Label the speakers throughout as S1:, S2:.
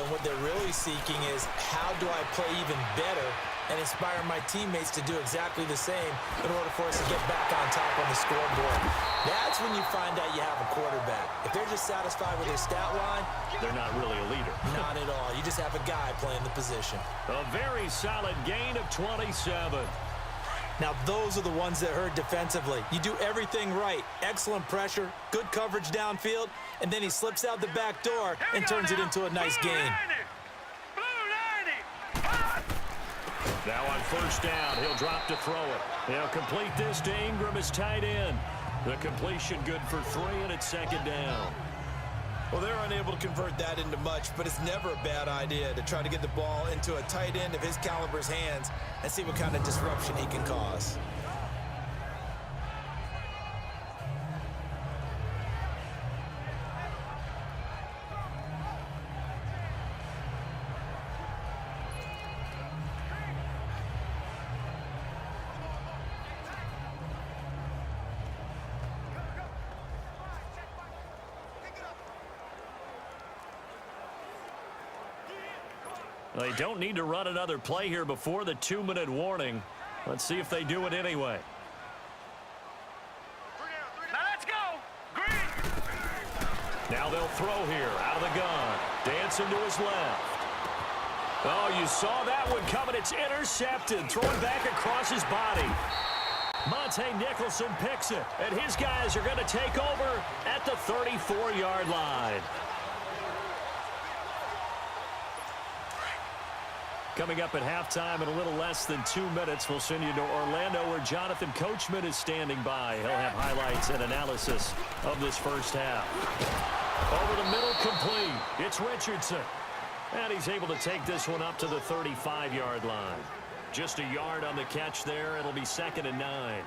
S1: and what they're really seeking is how do I play even better and inspire my teammates to do exactly the same in order for us to get back on top on the scoreboard. That's when you find out you have a quarterback. If they're just satisfied with their stat line,
S2: they're not really a leader.
S1: Not at all. You just have a guy playing the position.
S2: A very solid gain of 27.
S1: Now, those are the ones that hurt defensively. You do everything right. Excellent pressure, good coverage downfield, and then he slips out the back door and turns it into a nice gain.
S2: Now on first down, he'll drop to throw it. He'll complete this to Ingram as tight end. The completion good for 3, and it's second down.
S1: Well, they're unable to convert that into much, but it's never a bad idea to try to get the ball into a tight end of his caliber's hands and see what kind of disruption he can cause.
S2: They don't need to run another play here before the 2-minute warning. Let's see if they do it anyway.
S3: Now let's go. Green.
S2: Now they'll throw here out of the gun. Dancing to his left. Oh, you saw that one coming. It's intercepted. Throwing back across his body. Monte Nicholson picks it, and his guys are going to take over at the 34-yard line. Coming up at halftime in a little less than 2 minutes, we'll send you to Orlando where Jonathan Coachman is standing by. He'll have highlights and analysis of this first half. Over the middle, complete. It's Richardson. And he's able to take this one up to the 35-yard line. Just a yard on the catch there. It'll be 2nd and 9.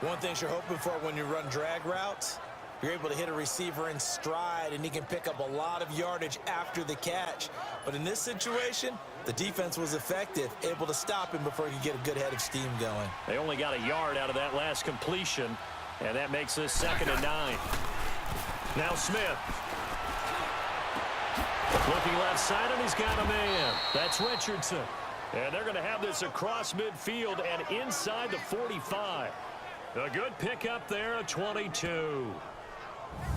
S1: One thing you're hoping for when you run drag routes, you're able to hit a receiver in stride, and he can pick up a lot of yardage after the catch. But in this situation, the defense was effective, able to stop him before he could get a good head of steam going.
S2: They only got a yard out of that last completion, and that makes this 2nd and 9. Now Smith. Looking left side, and he's got a man. That's Richardson. And they're going to have this across midfield and inside the 45. A good pickup there, a 22.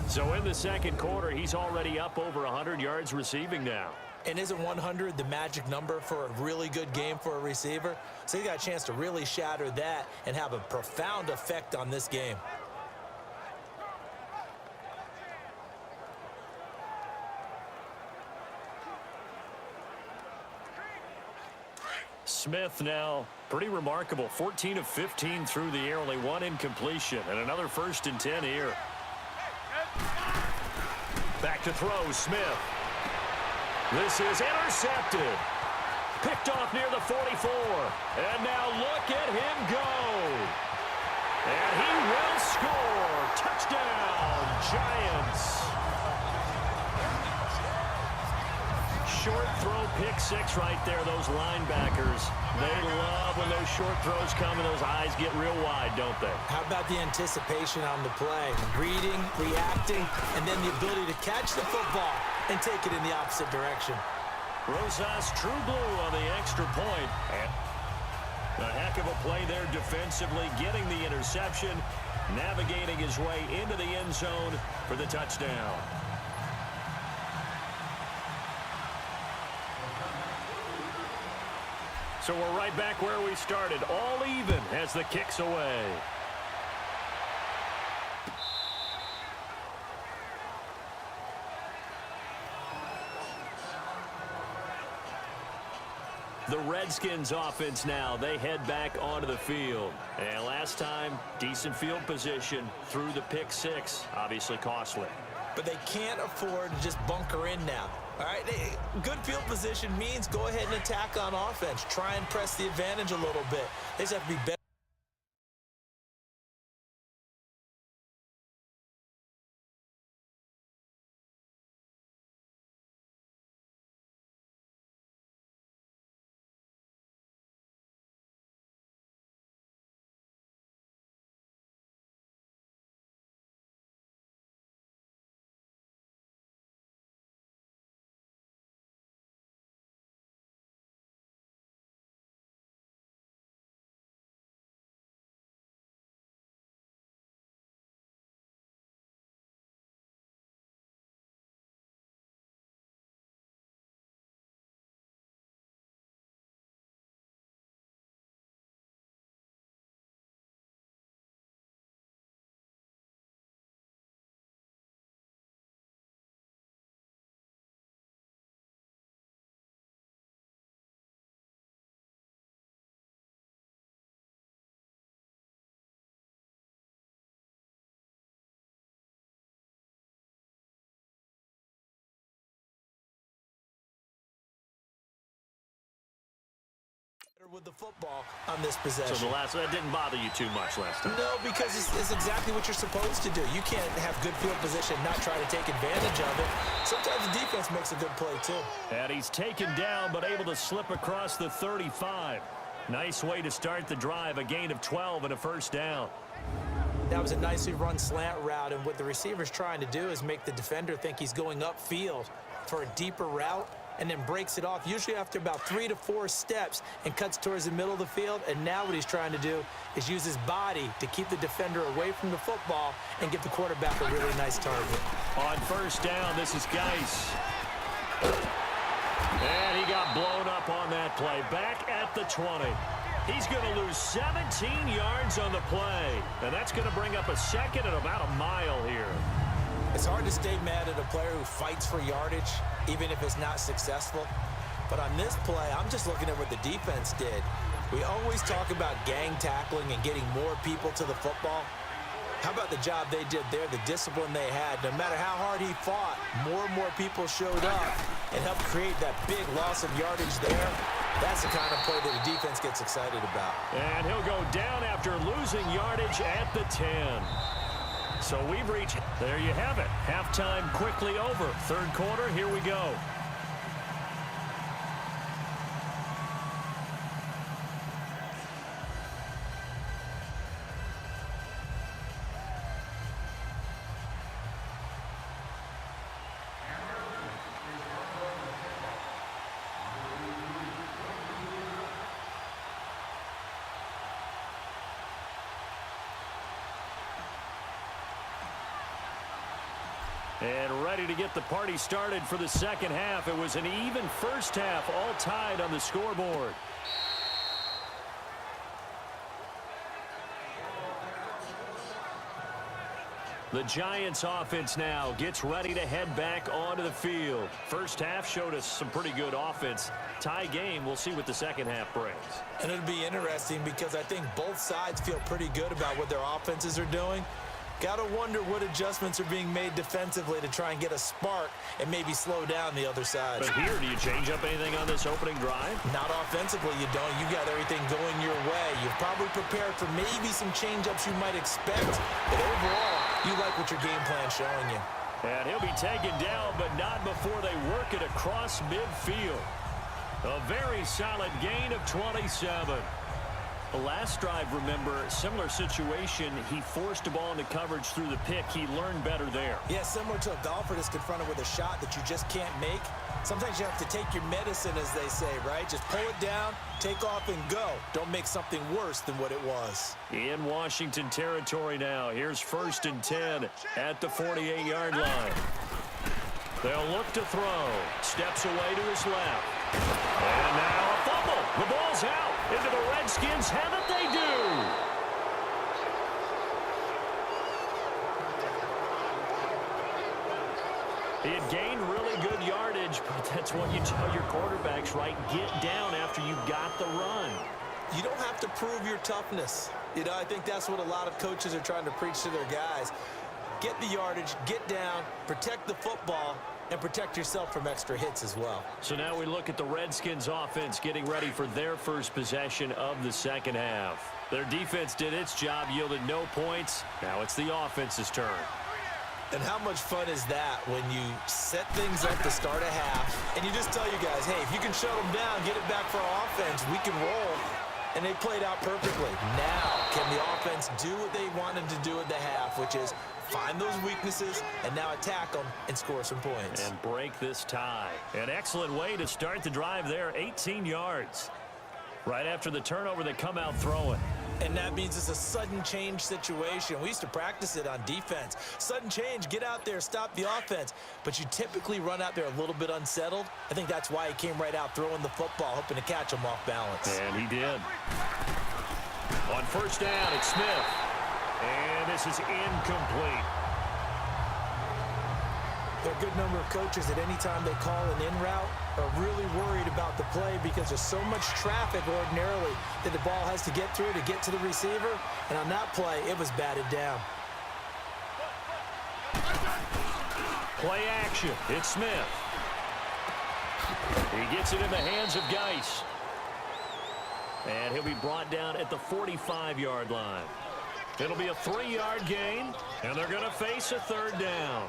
S2: So in the second quarter, he's already up over 100 yards receiving now.
S1: And isn't 100 the magic number for a really good game for a receiver? So he got a chance to really shatter that and have a profound effect on this game.
S2: Smith now pretty remarkable. 14 of 15 through the air, only 1 incompletion, and another 1st and 10 here. Back to throw, Smith. This is intercepted. Picked off near the 44. And now look at him go. And he will score. Touchdown, Giants. Short throw, pick 6 right there. Those linebackers, they love when those short throws come and those eyes get real wide, don't they?
S1: How about the anticipation on the play? Reading, reacting, and then the ability to catch the football and take it in the opposite direction.
S2: Rosas true blue on the extra point. And a heck of a play there defensively, getting the interception, navigating his way into the end zone for the touchdown. So we're right back where we started, all even as the kick's away. The Redskins offense now, they head back onto the field. And last time, decent field position through the pick 6, obviously costly.
S1: But they can't afford to just bunker in now. All right, good field position means go ahead and attack on offense. Try and press the advantage a little bit. They just have to be better. with the football on this possession.
S2: So that didn't bother you too much last time?
S1: No, because it's exactly what you're supposed to do. You can't have good field position, not try to take advantage of it. Sometimes the defense makes a good play, too.
S2: And he's taken down, but able to slip across the 35. Nice way to start the drive, a gain of 12 and a first down.
S1: That was a nicely run slant route, and what the receiver's trying to do is make the defender think he's going upfield for a deeper route, and then breaks it off, usually after about 3 to 4 steps, and cuts towards the middle of the field. And now what he's trying to do is use his body to keep the defender away from the football and give the quarterback a really nice target.
S2: On first down, this is Geis. And he got blown up on that play. Back at the 20. He's going to lose 17 yards on the play. And that's going to bring up a second and about a mile here.
S1: It's hard to stay mad at a player who fights for yardage, even if it's not successful. But on this play, I'm just looking at what the defense did. We always talk about gang tackling and getting more people to the football. How about the job they did there, the discipline they had? No matter how hard he fought, more and more people showed up and helped create that big loss of yardage there. That's the kind of play that the defense gets excited about.
S2: And he'll go down after losing yardage at the 10. So we've reached, there you have it. Halftime quickly over. Third quarter, here we go. And ready to get the party started for the second half. It was an even first half, all tied on the scoreboard. The Giants offense now gets ready to head back onto the field. First half showed us some pretty good offense. Tie game, we'll see what the second half brings.
S1: And it'll be interesting because I think both sides feel pretty good about what their offenses are doing. Got to wonder what adjustments are being made defensively to try and get a spark and maybe slow down the other side.
S2: But here, do you change up anything on this opening drive?
S1: Not offensively, you don't. You got everything going your way. You've probably prepared for maybe some change-ups you might expect, but overall, you like what your game plan's showing you.
S2: And he'll be taken down, but not before they work it across midfield. A very solid gain of 27. The last drive, remember, similar situation. He forced a ball into coverage through the pick. He learned better there.
S1: Yeah, similar to a golfer that's confronted with a shot that you just can't make. Sometimes you have to take your medicine, as they say, right? Just pull it down, take off, and go. Don't make something worse than what it was.
S2: In Washington territory now. Here's 1st and 10 at the 48-yard line. They'll look to throw. Steps away to his left. And now a fumble. The ball's out. Into the Redskins' head that they do. He had gained really good yardage, but that's what you tell your quarterbacks, right? Get down after you got the run.
S1: You don't have to prove your toughness. You know, I think that's what a lot of coaches are trying to preach to their guys. Get the yardage, get down, protect the football, and protect yourself from extra hits as well. So
S2: now we look at the Redskins offense getting ready for their first possession of the second half. Their defense did its job, yielded no points. Now it's the offense's turn.
S1: And how much fun is that when you set things up to start a half and you just tell your guys, hey, if you can shut them down, get it back for our offense, we can roll. And they played out perfectly. Now, can the offense do what they wanted to do at the half, which is find those weaknesses and now attack them and score some points.
S2: And break this tie. An excellent way to start the drive there, 18 yards. Right after the turnover, they come out throwing.
S1: And that means it's a sudden change situation. We used to practice it on defense. Sudden change, get out there, stop the offense. But you typically run out there a little bit unsettled. I think that's why he came right out throwing the football, hoping to catch him off balance.
S2: And he did. On first down, it's Smith. And this is incomplete.
S1: There are a good number of coaches that any time they call an in route are really worried about the play because there's so much traffic ordinarily that the ball has to get through to get to the receiver. And on that play, it was batted down.
S2: Play action. It's Smith. He gets it in the hands of Geis. And he'll be brought down at the 45-yard line. It'll be a 3-yard gain, and they're going to face a third down.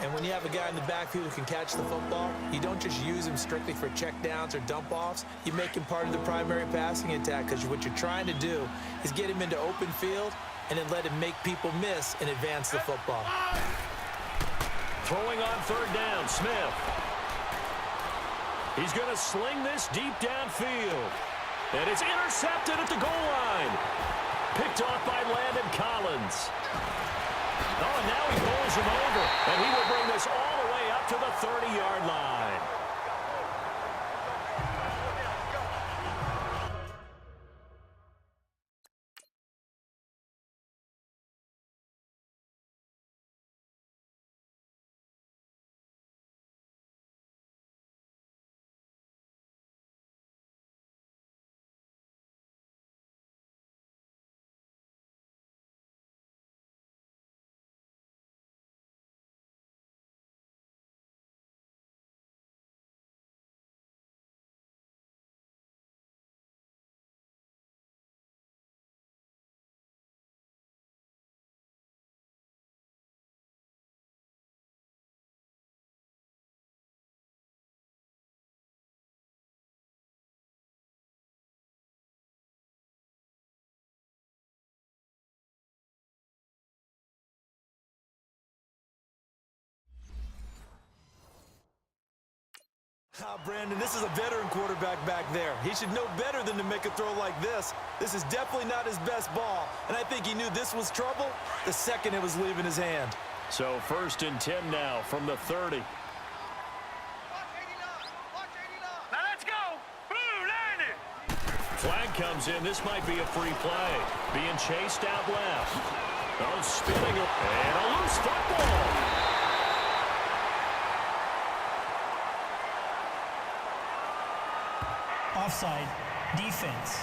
S1: And when you have a guy in the backfield who can catch the football, you don't just use him strictly for checkdowns or dump-offs. You make him part of the primary passing attack, because what you're trying to do is get him into open field and then let him make people miss and advance the football.
S2: Throwing on third down, Smith. He's going to sling this deep downfield. And it's intercepted at the goal line. Picked off by Landon Collins. Oh, and now he pulls him over. And he will bring this all the way up to the 30-yard line.
S1: Brandon, this is a veteran quarterback back there. He should know better than to make a throw like this. This is definitely not his best ball, and I think he knew this was trouble the second it was leaving his hand.
S2: So 1st and 10 now from the 30.
S3: Now let's go. Blue, line it.
S2: Flag comes in. This might be a free play. Being chased out left. Oh, spinning it. And a loose football.
S4: Offside, defense.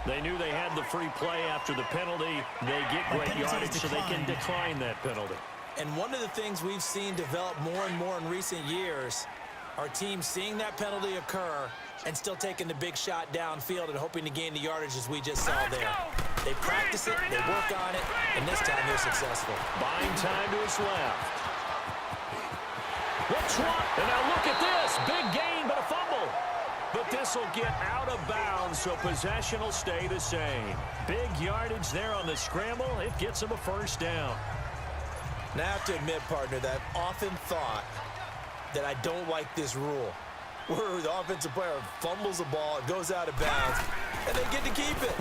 S2: They knew they had the free play after the penalty. They get great yardage, so they can decline that penalty.
S1: And one of the things we've seen develop more and more in recent years are teams seeing that penalty occur and still taking the big shot downfield and hoping to gain the yardage as we just saw there. They practice it, they work on it, and this time they're successful.
S2: Buying time to his left. And now look at this. Big gain, but a fumble. But this will get out of bounds, so possession will stay the same. Big yardage there on the scramble. It gets him a first down.
S1: Now I have to admit, partner, that I've often thought that I don't like this rule, where the offensive player fumbles the ball, it goes out of bounds, and they get to keep it.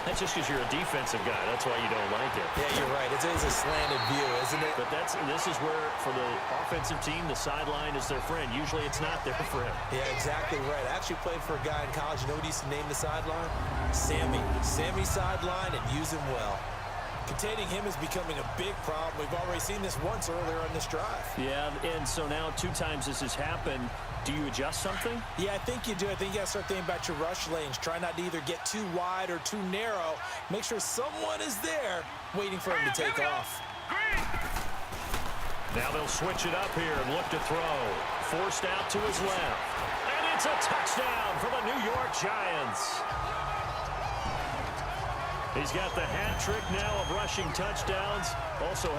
S2: That's just because you're a defensive guy. That's why you don't like it.
S1: Yeah, you're right. It's a slanted view, isn't it?
S2: But this is where, for the offensive team, the sideline is their friend. Usually it's not their friend.
S1: Yeah, exactly right. I actually played for a guy in college. You know what he used to name the sideline? Sammy. Sammy sideline, and use him well. Containing him is becoming a big problem. We've already seen this once earlier on this drive.
S2: Yeah, and so now 2 times this has happened. Do you adjust something?
S1: Yeah, I think you do. I think you got to start thinking about your rush lanes. Try not to either get too wide or too narrow. Make sure someone is there waiting for him to take off.
S2: Now they'll switch it up here and look to throw. Forced out to his left. And it's a touchdown for the New York Giants. He's got the hat trick now of rushing touchdowns. Also